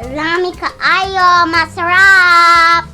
Marami kaayo, masarap!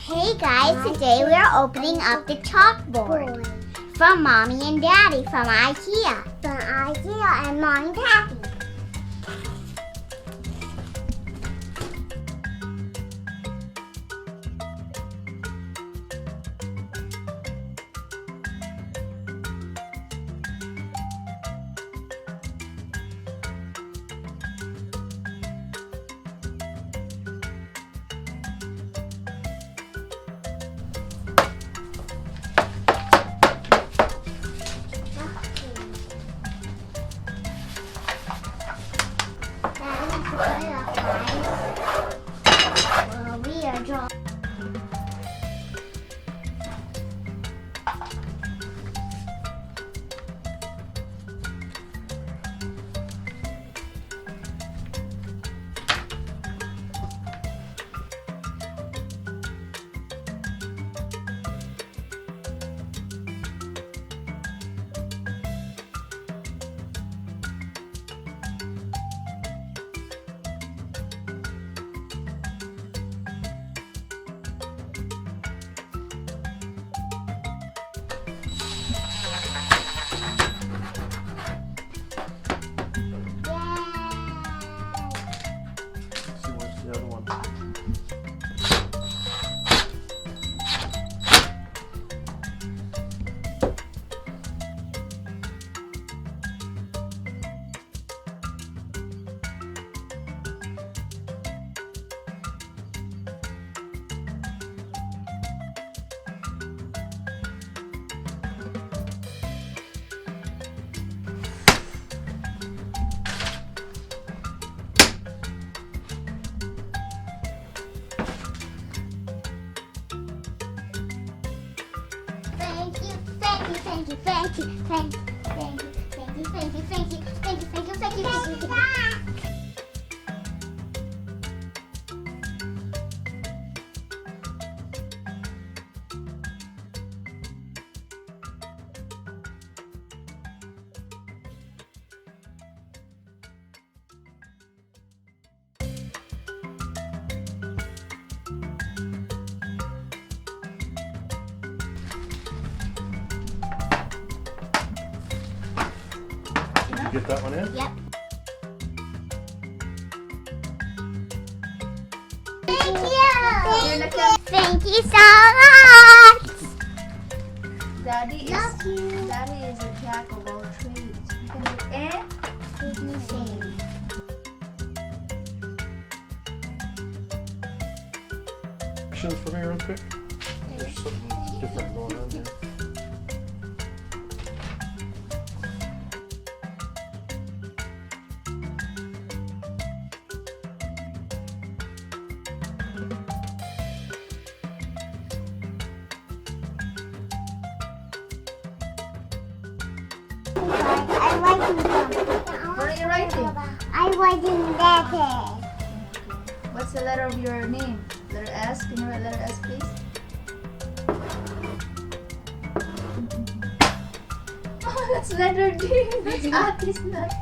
Hey guys, today we are opening up the chalkboard from Mommy and Daddy from iKEA. From iKEA and Mommy and Daddy. We are drawing. Thank you. Did you get that one in? Yep. Thank you so much. Daddy is a jack of all trades. You can do anything. Questions for me real quick? There's something different going on here. What are you writing? I'm writing letter. What's the letter of your name? Letter S. Can you write letter S, please? Oh, that's letter D. That's Ati's letter.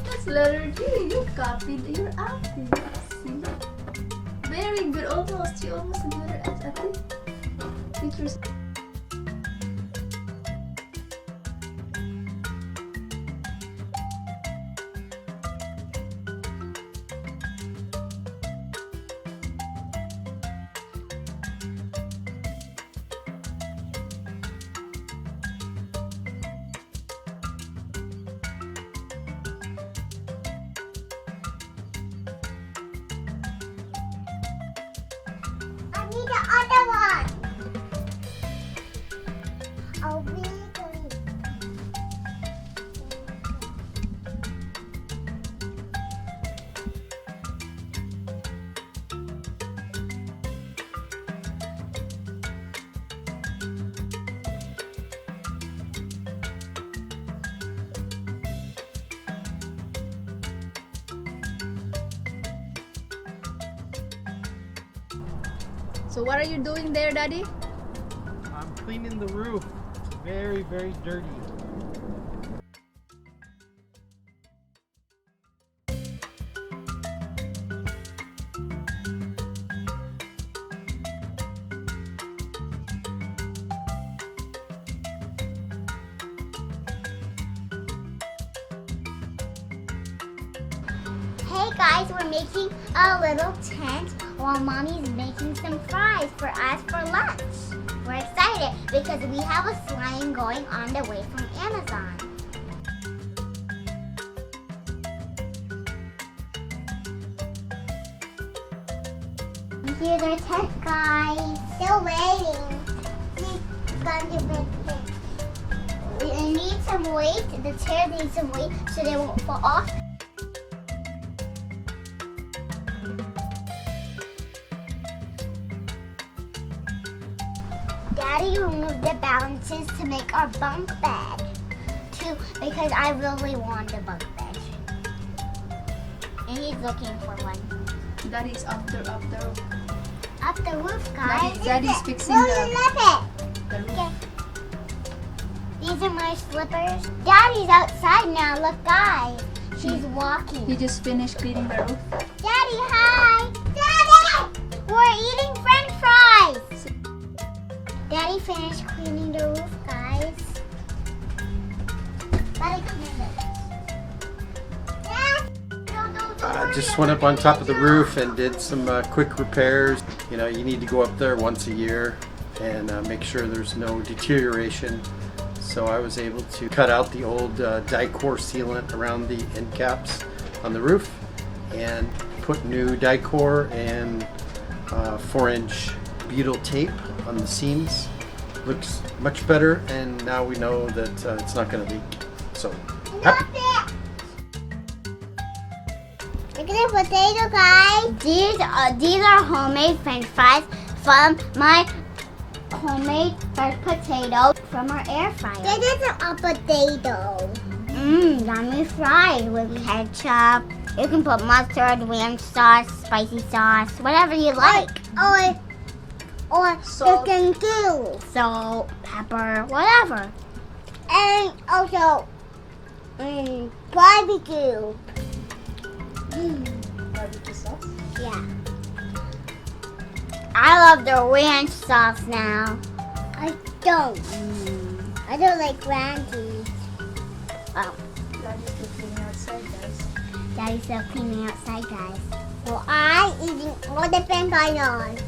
That's letter D. You copied your Ati. See? Very good. Almost. You almost did letter S, Ati. Teachers. I need the other one. I'll be doing. So what are you doing there, Daddy? I'm cleaning the roof. It's very, very dirty. Hey guys, we're making a little tent while Mommy's making some fries for us for lunch. We're excited because we have a slime going on the way from Amazon. Here's our tent, guys. Still waiting. We need some weight. The chair needs some weight so they won't fall off. Daddy removed the balances to make our bunk bed, too, because I really want a bunk bed. And he's looking for one. Daddy's up the roof. Up the roof, guys. Daddy's fixing the the roof. Okay. These are my slippers. Daddy's outside now. Look, guys. She's walking. He just finished cleaning the roof. Daddy, hi. Daddy! We're eating French fries. Daddy finished cleaning the roof, guys. Daddy, come in. I just went up on top of the roof and did some quick repairs. You know, you need to go up there once a year and make sure there's no deterioration. So I was able to cut out the old Dicor sealant around the end caps on the roof and put new Dicor and 4-inch butyl tape on the seams. Looks much better, and now we know that it's not going to leak. So, happy. Look at the potato, guys. These are homemade French fries from my homemade fresh potato from our air fryer. This is a potato. Yummy fries with ketchup. You can put mustard, ranch sauce, spicy sauce, whatever you like. Or Salt. chicken too. Salt, pepper, whatever. And also barbecue. Barbecue sauce. Yeah. I love the ranch sauce now. I don't. I don't like ranches. Oh, Daddy's still cleaning outside, guys. Daddy's still cleaning outside, guys. So I eating all the French fries.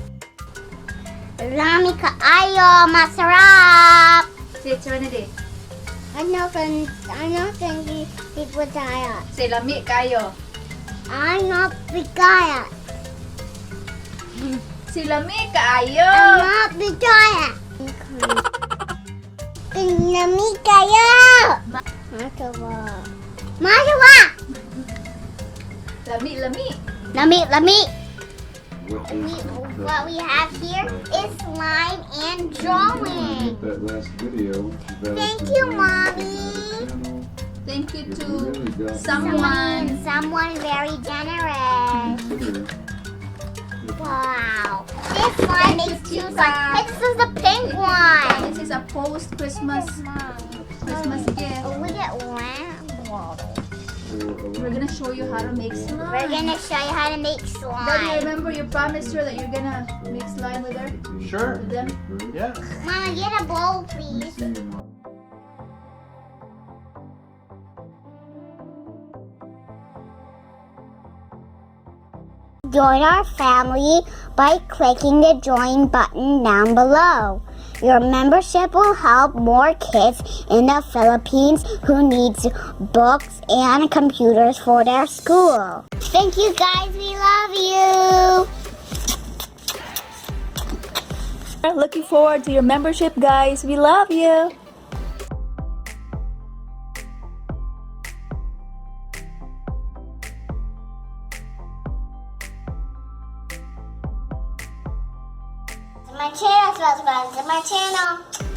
Rami kaayo, masarap. Say it, Serenity. I'm not going to eat potato. Say lami kayo. I'm not picaya. Say lami kayo. I'm not picaya. Nami kayo. Masawa. Masawa. Lami. Lami. What we have here is slime and drawing. That last video. Thank you, Mommy. Thank you to someone. Someone very generous. Wow. This slime makes two slimes. This is the pink one. This is a post Christmas gift. Oh, we get one. We're gonna show you how to make slime. We're gonna show you how to make Daddy, slime. remember you promised her that you're gonna make slime with her? Sure. With them? Yeah. Mama, get a bowl, please. Join our family by clicking the join button down below. Your membership will help more kids in the Philippines who needs books and computers for their school. Thank you guys, we love you. Looking forward to your membership, guys. We love you. My channel, subscribe to my channel.